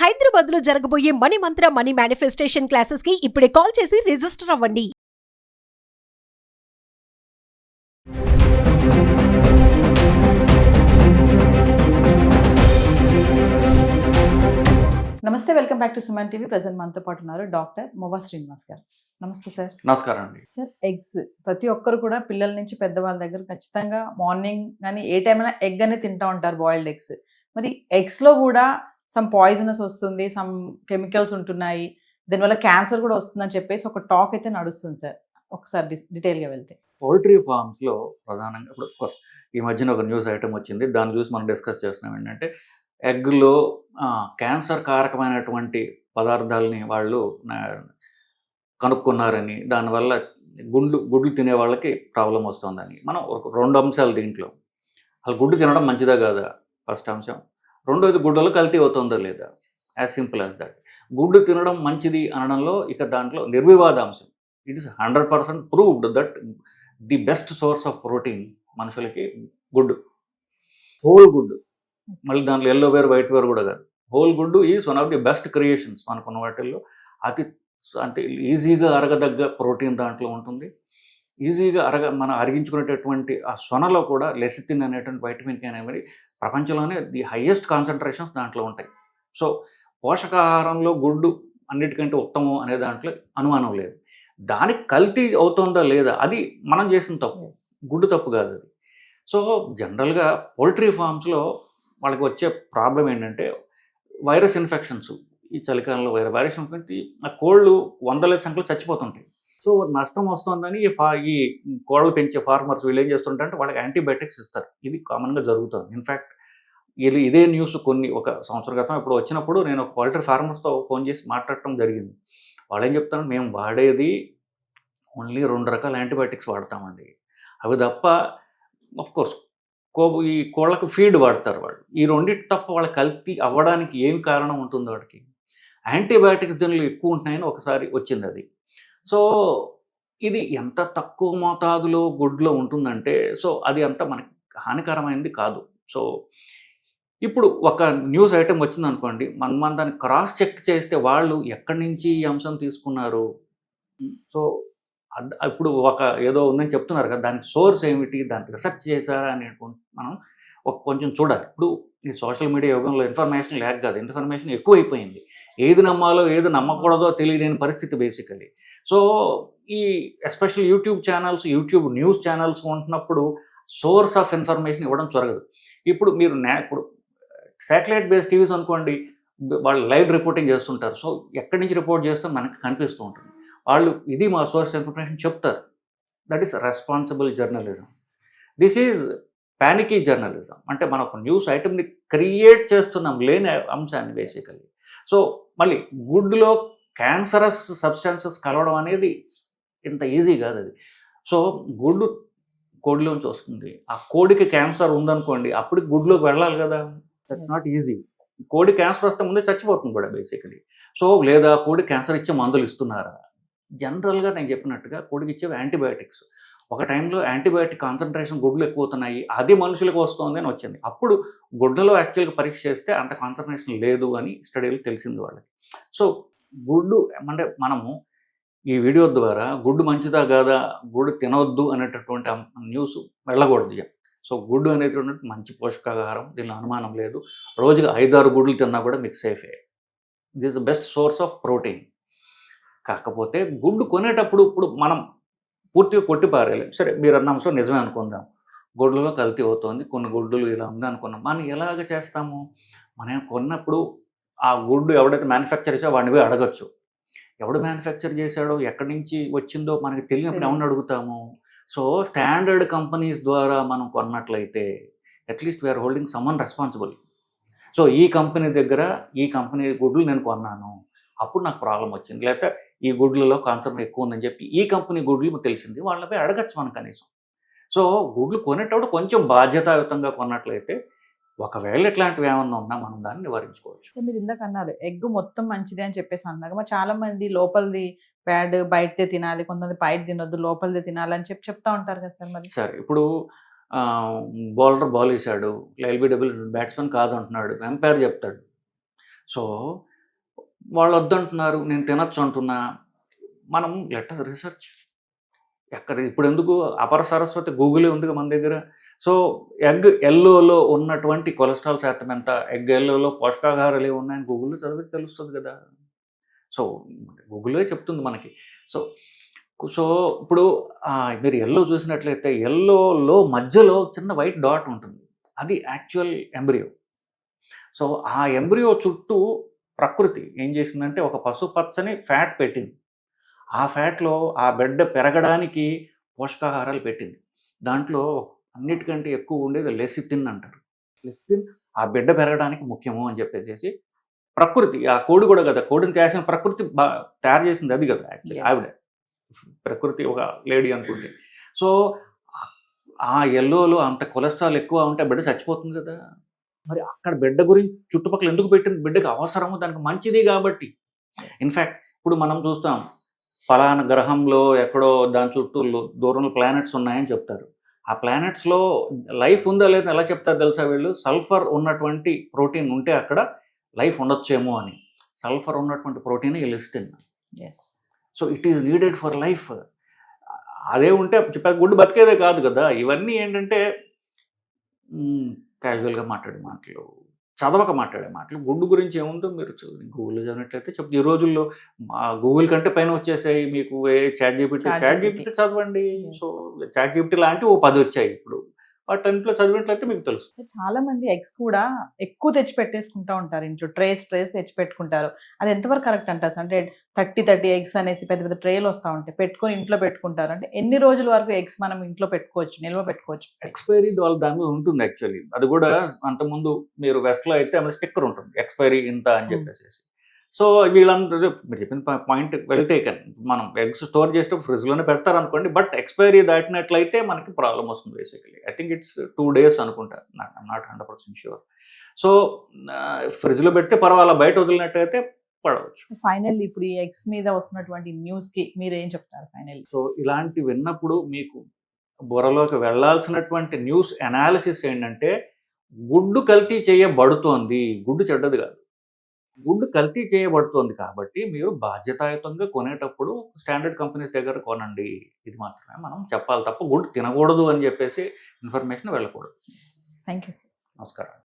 హైదరాబాద్ లో జరగబోయే మనీ మంత్ర money manifestation classes కి ఇప్పుడే కాల్ చేసి రిజిస్టర్ అవ్వండి. నమస్తే, welcome back to Suman TV. Present మనతో పాటు ఉన్నారు డాక్టర్ మొవా శ్రీనివాస్ గారు. నమస్తే సార్. నమస్కారం అండి. సార్, ఎగ్స్ ప్రతి ఒక్కరు కూడా పిల్లల నుంచి పెద్దవాళ్ళ దగ్గర ఖచ్చితంగా మార్నింగ్ కానీ ఏ టైం అయినా ఎగ్ అనేది తింటూ ఉంటారు, బాయిల్డ్ ఎగ్స్. మరి ఎగ్స్లో కూడా సమ్ పాయిజనస్ వస్తుంది, సమ్ కెమికల్స్ ఉంటున్నాయి, దీనివల్ల క్యాన్సర్ కూడా వస్తుందని చెప్పేసి ఒక టాక్ అయితే నడుస్తుంది సార్. ఒకసారి డీటెయిల్గా వెళ్తే పౌల్ట్రీ ఫార్మ్స్లో ప్రధానంగా ఇప్పుడు కోర్స్ ఈ మధ్యన ఒక న్యూస్ ఐటమ్ వచ్చింది, దాన్ని చూసి మనం డిస్కస్ చేస్తున్నాం. ఏంటంటే ఎగ్లో క్యాన్సర్ కారకమైనటువంటి పదార్థాలని వాళ్ళు కనుక్కున్నారని, దానివల్ల గుడ్లు తినే వాళ్ళకి ప్రాబ్లం వస్తుందని. మనం ఒక రెండు అంశాలు దీంట్లో, అసలు గుడ్డు తినడం మంచిదా కాదా ఫస్ట్ అంశం, రెండోది గుడ్డలో కల్తీ అవుతుందా లేదా, యాజ్ సింపుల్ యాజ్ దట్. గుడ్డు తినడం మంచిది అనడంలో ఇక దాంట్లో నిర్వివాద అంశం. It is 100% proved that the best source of protein మనుషులకి గుడ్డు, హోల్ గుడ్డు. మళ్ళీ దాంట్లో ఎల్లో వేర్ వైట్ వేర్ కూడా కాదు, హోల్ గుడ్డు is one of the best creations. మనకున్న వాటిల్లో అతి అంటే ఈజీగా అరగదగ్గ ప్రోటీన్ దాంట్లో ఉంటుంది. ఈజీగా మనం అరిగించుకునేటటువంటి ఆ సొనలో కూడా లెసిటిన్ అనేటువంటి వైటమిన్ కే అనేవి ప్రపంచంలోనే ది హైయెస్ట్ కాన్సన్ట్రేషన్స్ దాంట్లో ఉంటాయి. సో పోషకాహారంలో గుడ్డు అన్నిటికంటే ఉత్తమం అనే దాంట్లో అనుమానం లేదు. దానికి కల్తీ అవుతుందా లేదా అది మనం చేసిన తప్పు, గుడ్డు తప్పు కాదు అది. సో జనరల్గా పౌల్ట్రీ ఫార్మ్స్లో వాళ్ళకి వచ్చే ప్రాబ్లం ఏంటంటే వైరస్ ఇన్ఫెక్షన్స్. ఈ చలికాలంలో వైరస్ ఇన్ఫెక్షన్, ఆ కోళ్ళు వందల సంఖ్యలో చచ్చిపోతుంటాయి. సో నష్టం వస్తుందని ఈ కోళ్ళు పెంచే ఫార్మర్స్ వీళ్ళు ఏం చేస్తుంటారంటే వాళ్ళకి యాంటీబయాటిక్స్ ఇస్తారు. ఇది కామన్గా జరుగుతుంది. ఇన్ఫ్యాక్ట్ ఇదే న్యూస్ ఒక సంవత్సరం క్రితం ఇప్పుడు వచ్చినప్పుడు నేను ఒక పౌల్ట్రీ ఫార్మర్స్తో ఫోన్ చేసి మాట్లాడటం జరిగింది. వాళ్ళు ఏం చెప్తారు, మేము వాడేది ఓన్లీ 2 రకాల యాంటీబయాటిక్స్ వాడతామండి, అవి తప్ప కోర్స్ ఈ కోళ్ళకు ఫీడ్ వాడతారు వాళ్ళు, ఈ రెండింటి తప్ప వాళ్ళ కల్తీ అవ్వడానికి ఏం కారణం ఉంటుంది, వాడికి యాంటీబయాటిక్స్ దీనిలో ఎక్కువ ఉంటున్నాయని ఒకసారి వచ్చింది అది. సో ఇది ఎంత తక్కువ మోతాదులో గుడ్లో ఉంటుందంటే సో అది అంత మనకి హానికరమైనది కాదు. సో ఇప్పుడు ఒక న్యూస్ ఐటెం వచ్చింది అనుకోండి, మనం దాన్ని క్రాస్ చెక్ చేస్తే వాళ్ళు ఎక్కడి నుంచి ఈ అంశం తీసుకున్నారు, సో ఇప్పుడు ఏదో ఉందని చెప్తున్నారు కదా, దానికి సోర్స్ ఏమిటి, దానికి రీసెర్చ్ చేశారా అని మనం కొంచెం చూడాలి. ఇప్పుడు ఈ సోషల్ మీడియా యుగంలో ఇన్ఫర్మేషన్ లేక కాదు, ఇన్ఫర్మేషన్ ఎక్కువైపోయింది. ఏది నమ్మాలో ఏది నమ్మకూడదో తెలియలేని పరిస్థితి బేసికలీ. సో ఈ ఎస్పెషల్ యూట్యూబ్ న్యూస్ ఛానల్స్ ఉంటున్నప్పుడు సోర్స్ ఆఫ్ ఇన్ఫర్మేషన్ ఇవ్వడం జరగదు. ఇప్పుడు మీరు ఇప్పుడు శాటిలైట్ బేస్డ్ టీవీస్ అనుకోండి, వాళ్ళు లైవ్ రిపోర్టింగ్ చేస్తుంటారు. సో ఎక్కడి నుంచి రిపోర్ట్ చేస్తే మనకి కనిపిస్తూ ఉంటుంది, వాళ్ళు ఇది మా సోర్స్ ఇన్ఫర్మేషన్ చెప్తారు. That is responsible journalism. This is panicky journalism. అంటే మనం ఒక న్యూస్ ఐటమ్ని క్రియేట్ చేస్తున్నాం లేని అంశాన్ని బేసికలీ. సో మళ్ళీ గుడ్లో క్యాన్సరస్ సబ్స్టాన్సెస్ కలవడం అనేది ఇంత ఈజీ కాదు అది. సో గుడ్డు కోడిలోంచి వస్తుంది, ఆ కోడికి క్యాన్సర్ ఉందనుకోండి, అప్పుడు గుడ్లోకి వెళ్ళాలి కదా, దట్స్ నాట్ ఈజీ. కోడి క్యాన్సర్ వస్తే ముందే చచ్చిపోతుంది కూడా బేసికలీ. సో లేదా కోడి క్యాన్సర్ ఇచ్చే మందులు ఇస్తున్నారా, జనరల్గా నేను చెప్పినట్టుగా కోడికి ఇచ్చేవి యాంటీబయాటిక్స్. ఒక టైంలో యాంటీబయాటిక్ కాన్సన్ట్రేషన్ గుడ్లు ఎక్కువ అవుతున్నాయి, అది మనుషులకు వస్తుంది అని వచ్చింది. అప్పుడు గుడ్లలో యాక్చువల్గా పరీక్ష చేస్తే అంత కాన్సన్ట్రేషన్ లేదు అని స్టడీలు తెలిసింది వాళ్ళకి. సో గుడ్డు అంటే మనము ఈ వీడియో ద్వారా గుడ్డు మంచిదా కాదా, గుడ్డు తినవద్దు అనేటటువంటి న్యూస్ వెళ్ళకూడదు. సో గుడ్డు అనేటువంటి మంచి పోషకాహారం, దీనిలో అనుమానం లేదు. రోజుగా 5-6 గుడ్లు తిన్నా కూడా మీకు సేఫే. This the best source of protein. కాకపోతే గుడ్డు కొనేటప్పుడు ఇప్పుడు మనం పూర్తిగా కొట్టిపారేయాలి. సరే మీరు అన్న అంశం నిజమే అనుకుందాం, గుడ్లలో కల్తీ అవుతుంది, కొన్ని గుడ్డులు ఇలా ఉంది అనుకున్నాం. మనం ఎలాగ చేస్తాము, మనం కొన్నప్పుడు ఆ గుడ్డు ఎవడైతే మ్యానుఫ్యాక్చర్ చేసాడో వాడిని పోయి అడగచ్చు. ఎవడు మ్యానుఫ్యాక్చర్ చేశాడో ఎక్కడి నుంచి వచ్చిందో మనకి తెలియనప్పుడు ఎవరిని అడుగుతాము. సో స్టాండర్డ్ కంపెనీస్ ద్వారా మనం కొన్నట్లయితే at least we are holding someone responsible. So ఈ కంపెనీ దగ్గర ఈ కంపెనీ గుడ్లు నేను కొన్నాను, అప్పుడు నాకు ప్రాబ్లం వచ్చింది, లేకపోతే ఈ గుడ్లలో కాన్సర్ ఎక్కువ ఉందని చెప్పి ఈ కంపెనీ గుడ్లు తెలిసింది, వాళ్ళపై అడగచ్చు మనం కనీసం. సో గుడ్లు కొనేటప్పుడు కొంచెం బాధ్యతాయుతంగా కొన్నట్లయితే ఒకవేళ ఇట్లాంటివి ఏమన్నా ఉన్నా మనం దాన్ని నివారించుకోవచ్చు. మీరు ఇందాక అన్నారు ఎగ్ మొత్తం మంచిది అని చెప్పేసి అన్నారు. మరి చాలా మంది లోపలిది బ్యాడ్, బయటదే తినాలి, కొంతమంది బయట తినొద్దు లోపలిదే తినాలి అని చెప్తా ఉంటారు కదా సార్. మరి సరే ఇప్పుడు బౌలర్ బాల్ వేసాడు, ఎల్బిడబ్ల్యూ బ్యాట్స్మెన్ కాదు అంటున్నాడు, ఎంపైర్ చెప్తాడు. సో వాళ్ళు వద్దంటున్నారు, నేను తినచ్చు అంటున్నా. మనం లెట్ అస్ రీసెర్చ్. ఎక్కడ ఇప్పుడు ఎందుకు అపర సరస్వతి గూగులే ఉంది మన దగ్గర. సో ఎగ్ ఎల్లోలో ఉన్నటువంటి కొలెస్ట్రాల్ శాతం ఎంత, ఎగ్ ఎల్లోలో పోషకాహారాలు ఏమి ఉన్నాయని గూగుల్లో చదివితే తెలుస్తుంది కదా. సో గూగులే చెప్తుంది మనకి. సో సో ఇప్పుడు మీరు ఎల్లో చూసినట్లయితే ఎల్లోలో మధ్యలో చిన్న వైట్ డాట్ ఉంటుంది, అది యాక్చువల్ ఎంబ్రియో. సో ఆ ఎంబ్రియో చుట్టూ ప్రకృతి ఏం చేసిందంటే ఒక పసుపచ్చని ఫ్యాట్ పెట్టింది. ఆ ఫ్యాట్లో ఆ బిడ్డ పెరగడానికి పోషకాహారాలు పెట్టింది. దాంట్లో అన్నిటికంటే ఎక్కువ ఉండేది లెసిటిన్ అంటారు. లెసిటిన్ ఆ బిడ్డ పెరగడానికి ముఖ్యము అని చెప్పేసి ప్రకృతి, ఆ కోడి కూడా కదా, కోడిని తయారు ప్రకృతి తయారు చేసింది అది కదా యాక్చువల్లీ. ఆవిడ ప్రకృతి ఒక లేడీ అనుకుంటే. సో ఆ ఎల్లోలో అంత కొలెస్ట్రాల్ ఎక్కువ ఉంటే బిడ్డ చచ్చిపోతుంది కదా. మరి అక్కడ బిడ్డ గురించి చుట్టుపక్కల ఎందుకు పెట్టింది, బిడ్డకి అవసరము, దానికి మంచిది కాబట్టి. ఇన్ఫ్యాక్ట్ ఇప్పుడు మనం చూస్తాం ఫలానా గ్రహంలో ఎక్కడో దాని చుట్టూ దూరంలో ప్లానెట్స్ ఉన్నాయని చెప్తారు. ఆ ప్లానెట్స్లో లైఫ్ ఉందా లేదా ఎలా చెప్తారు తెలుసా వీళ్ళు? సల్ఫర్ ఉన్నటువంటి ప్రోటీన్ ఉంటే అక్కడ లైఫ్ ఉండొచ్చేమో అని. సల్ఫర్ ఉన్నటువంటి protein elastin. So it is needed for life. అదే ఉంటే చెప్పాక గుడ్డు బతికేదే కాదు కదా. ఇవన్నీ ఏంటంటే క్యాజువల్గా మాట్లాడే మాటలు, చదవక మాట్లాడే మాటలు. గుడ్డు గురించి ఏముందో మీరు గూగుల్లో చదివినట్లయితే ఈ రోజుల్లో గూగుల్ కంటే పైన వచ్చేసాయి మీకు. చాట్ జీపీటీ చదవండి. సో చాట్ జీపీటీ లాంటి 10 వచ్చాయి ఇప్పుడు. వాటన్నింటిలో చదివినట్లయితే మీకు తెలుస్తుంది. చాలా మంది ఎగ్స్ కూడా ఎక్కువ తెచ్చి పెట్టేసుకుంటా ఉంటారు ఇంట్లో, ట్రేస్ తెచ్చి పెట్టుకుంటారు. అది ఎంతవరకు కరెక్ట్ అంటారు? అంటే 30 ఎగ్స్ అనేసి పెద్ద పెద్ద ట్రేలు వస్తూ ఉంటాయి, పెట్టుకొని ఇంట్లో పెట్టుకుంటారు. అంటే ఎన్ని రోజుల వరకు ఎగ్స్ మనం ఇంట్లో పెట్టుకోవచ్చు, నిల్వ పెట్టుకోవచ్చు? ఎక్స్పైరీ వాళ్ళ దాని మీద ఉంటుంది యాక్చువల్లీ. అది కూడా అంతకుముందు మీరు వెస్ట్లో అయితే ఆమె స్టిక్కర్ ఉంటుంది, ఎక్స్పైరీ ఇంత అని చెప్పేసి. సో వీళ్ళందరూ మీరు చెప్పిన పాయింట్ వెల్ టేకన్. మనం ఎగ్స్ స్టోర్ చేసేటప్పుడు ఫ్రిడ్జ్లోనే పెడతారు అనుకోండి, బట్ ఎక్స్పైరీ దాటినట్లయితే మనకి ప్రాబ్లం వస్తుంది basically. I think it's 2 days అనుకుంటా, నాట్ 100% షూర్. సో ఫ్రిడ్జ్లో పెడితే పర్వాలా, బయట వదిలినట్టయితే పడవచ్చు. ఫైనల్లీ ఇప్పుడు ఈ ఎగ్స్ మీద వస్తున్నటువంటి న్యూస్కి మీరు ఏం చెప్తారు ఫైనల్లీ? సో ఇలాంటి విన్నప్పుడు మీకు బుర్రలోకి వెళ్ళాల్సినటువంటి న్యూస్ అనాలిసిస్ ఏంటంటే, గుడ్డు కల్తీ చేయబడుతోంది, గుడ్డు చెడ్డది కాదు. గుడ్డు కల్తీ చేయబడుతోంది కాబట్టి మీరు బాధ్యతాయుతంగా కొనేటప్పుడు స్టాండర్డ్ కంపెనీస్ దగ్గర కొనండి. ఇది మాత్రమే మనం చెప్పాలి తప్ప గుడ్డు తినకూడదు అని చెప్పేసి ఇన్ఫర్మేషన్ వెళ్ళకూడదు. Thank you sir. నమస్కారం.